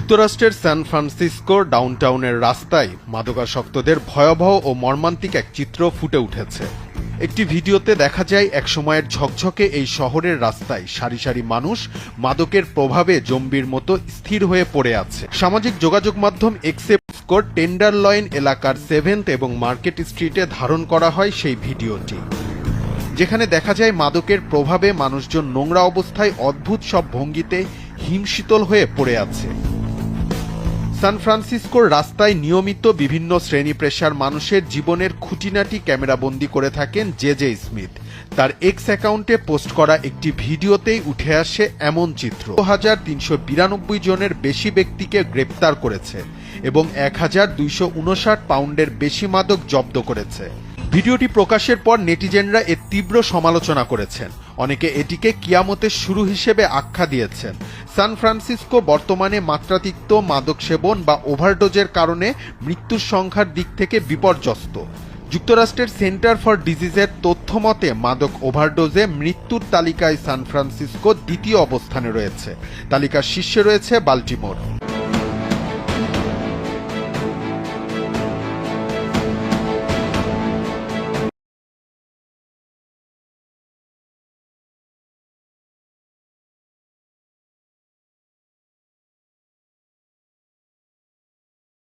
যুক্তরাষ্ট্রের সান ফ্রান্সিসকোর ডাউনটাউনের রাস্তায় মাদকাসক্তদের ভয়াবহ ও মর্মান্তিক এক চিত্র ফুটে উঠেছে। একটি ভিডিওতে দেখা যায় একসময়ের ঝকঝকে এই শহরের রাস্তায় সারি সারি মানুষ মাদকের প্রভাবে জম্বির মতো স্থির হয়ে পড়ে আছে। সামাজিক যোগাযোগ মাধ্যম এক্সে টেন্ডারলয়েন এলাকার 7th এবং মার্কেট স্ট্রিটে ধারণ করা হয় সেই ভিডিওটি, যেখানে দেখা যায় মাদকের প্রভাবে মানুষজন নোংরা অবস্থায় অদ্ভুত সব ভঙ্গিতে হিমশীতল হয়ে পড়ে আছে। সান ফ্রান্সিসকোর রাস্তায় নিয়মিত বিভিন্ন শ্রেণী পেশার মানুষের জীবনের খুঁটিনাটি ক্যামেরাবন্দি করে থাকেন জে স্মিথ। তার এক্স অ্যাকাউন্টে পোস্ট করা একটি ভিডিওতেই উঠে আসে এমন চিত্র। 2392 জনের বেশি ব্যক্তিকে গ্রেপ্তার করেছে এবং 1259 পাউন্ডের বেশি মাদক জব্দ করেছে। ভিডিওটি প্রকাশের পর নেটিজেনরা এর তীব্র সমালোচনা করেছেন। অনেকে এটিকে কিয়ামতের শুরু হিসেবে আখ্যা দিয়েছেন। সান ফ্রান্সিসকো বর্তমানে মাত্রাতিরিক্ত মাদক সেবন বা ওভারডোজের কারণে মৃত্যুর সংখ্যার দিক থেকে বিপর্যস্ত। যুক্তরাষ্ট্রের সেন্টার ফর ডিজিজের তথ্য মতে মাদক ওভারডোজে মৃত্যুর তালিকায় সান ফ্রান্সিসকো দ্বিতীয় অবস্থানে রয়েছে। তালিকার শীর্ষে রয়েছে বাল্টিমোর।